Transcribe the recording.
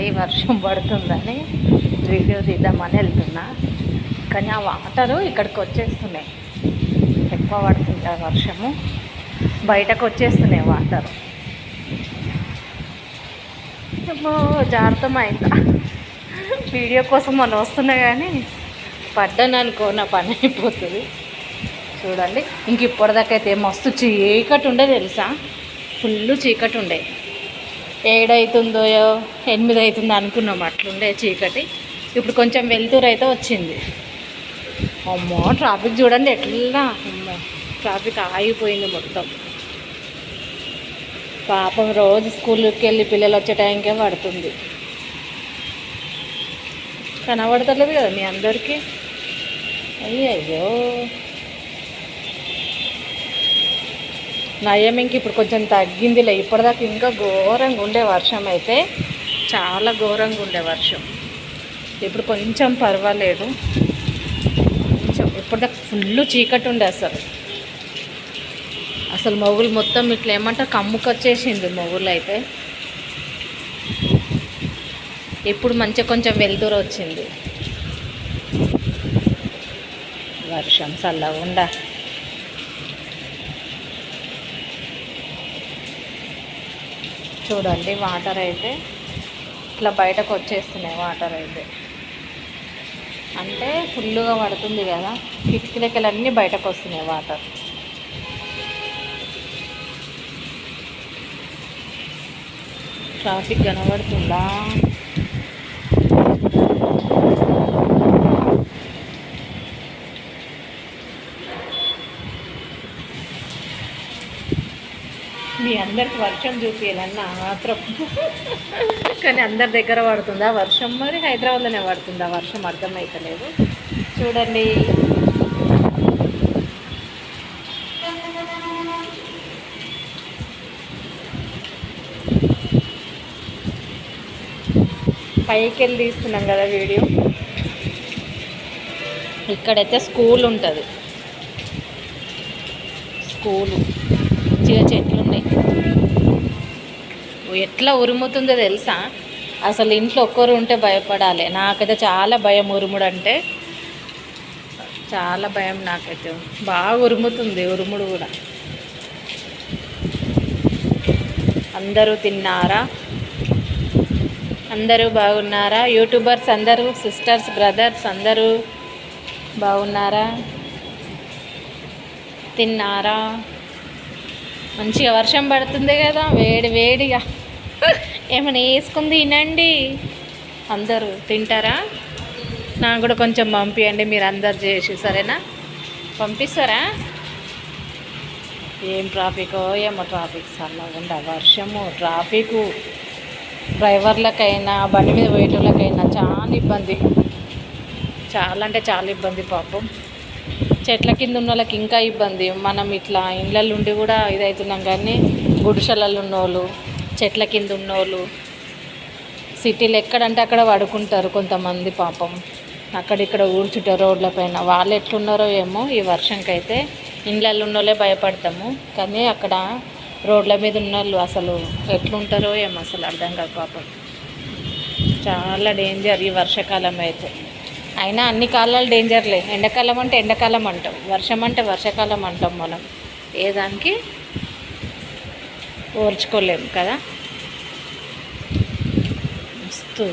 చూడండి వర్షం పడుతుందని వీడియో తీద్దామని వెళ్తున్నా, కానీ ఆ వాటరు ఇక్కడికి వచ్చేస్తున్నాయి. ఎక్కువ పడుతుంది ఆ వర్షము, బయటకు వచ్చేస్తున్నాయి వాటర్. జాగ్రత్తమైందా వీడియో కోసం మనం వస్తున్నా, కానీ పడ్డాను అనుకో నా పని అయిపోతుంది. చూడండి ఇంక ఇప్పటిదాకైతే మస్తు చీకటి ఉండే తెలుసా, ఫుల్ చీకటి ఉండే. 7 అవుతుందో 8 అవుతుందో అనుకున్నాం, అట్లుండే చీకటి. ఇప్పుడు కొంచెం వెలుతురు అయితే వచ్చింది. అమ్మో ట్రాఫిక్ చూడండి ఎట్లా, అమ్మో ట్రాఫిక్ ఆగిపోయింది మొత్తం. పాపం రోజు స్కూల్కి వెళ్ళి పిల్లలు వచ్చే టైంకే పడుతుంది. కనబడతలేదు కదా మీ అందరికీ. అయ్యో నయం ఇంక ఇప్పుడు కొంచెం తగ్గిందిలే. ఇప్పటిదాకా ఇంకా ఘోరంగా ఉండే వర్షం, అయితే చాలా ఘోరంగా ఉండే వర్షం. ఇప్పుడు కొంచెం పర్వాలేదు. కొంచెం ఇప్పటిదాకా ఫుల్ చీకటి ఉండే అసలు మొగులు మొత్తం ఇట్లా ఏమంటారు కమ్ముకొచ్చేసింది మొగులు అయితే. ఇప్పుడు మంచిగా కొంచెం వెలుతురు వచ్చింది. వర్షం చల్లగా చూడండి వాటర్ అయితే ఇట్లా బయటకు వచ్చేస్తున్నాయి. వాటర్ అయితే అంటే ఫుల్గా పడుతుంది కదా, కిటికీలకెళ్ళన్నీ బయటకు వస్తున్నాయి వాటర్. ట్రాఫిక్ కనబడుతుందా? మీ అందరికి వర్షం చూపించాలన్నా మాత్రం కానీ అందరి దగ్గర పడుతుందా వర్షం? మరి హైదరాబాద్లోనే పడుతుందా వర్షం? అర్థమవుతలేదు. చూడండి పైకి వెళ్ళి తీస్తున్నాం కదా వీడియో. ఇక్కడైతే స్కూల్ ఉంటుంది, స్కూలు మంచిగా చెట్లు ఉన్నాయి. ఎట్లా ఉరుముతుందో తెలుసా, అసలు ఇంట్లో ఒక్కరు ఉంటే భయపడాలి. నాకైతే చాలా భయం ఉరుముడు అంటే, చాలా భయం నాకైతే. బాగా ఉరుముతుంది, ఉరుముడు కూడా. అందరూ తిన్నారా? అందరూ బాగున్నారా? యూట్యూబర్స్ అందరూ, సిస్టర్స్ బ్రదర్స్ అందరూ బాగున్నారా? తిన్నారా? మంచిగా వర్షం పడుతుంది కదా, వేడి వేడిగా ఏమైనా వేసుకుని తినండి. అందరూ తింటారా? నాకు కూడా కొంచెం పంపించండి మీరు అందరు చేసి, సరేనా? పంపిస్తారా? ఏం ట్రాఫికో ఏమో, ట్రాఫిక్ చల్లగా వర్షము ట్రాఫికు. డ్రైవర్లకైనా బండి మీద పోయేటోళ్ళకైనా చాలా ఇబ్బంది, చాలా అంటే చాలా ఇబ్బంది. పాపం చెట్ల కింద ఉన్న వాళ్ళకి ఇంకా ఇబ్బంది. మనం ఇట్లా ఇళ్ళల్లో ఉండి కూడా ఇదవుతున్నాం, కానీ గుడిసెలలో ఉన్నోళ్ళు, చెట్ల కింద ఉన్నోళ్ళు, సిటీలు ఎక్కడంటే అక్కడ పడుకుంటారు కొంతమంది. పాపం అక్కడిక్కడ ఊడ్చుంటారు రోడ్లపైన. వాళ్ళు ఎట్లున్నారో ఏమో ఈ వర్షంకైతే. ఇళ్ళల్లో ఉన్నోళ్ళే భయపడతాము, కానీ అక్కడ రోడ్ల మీద ఉన్నోళ్ళు అసలు ఎట్లుంటారో ఏమో అసలు అర్థం కాదు. పాపం చాలా డేంజర్ ఈ వర్షాకాలం అయితే. అయినా అన్ని కాలాలు డేంజర్లే. ఎండాకాలం అంటే ఎండాకాలం అంటాం, వర్షం అంటే వర్షాకాలం అంటాం. మనం ఏ దానికి ఓర్చుకోలేము కదా. మస్తు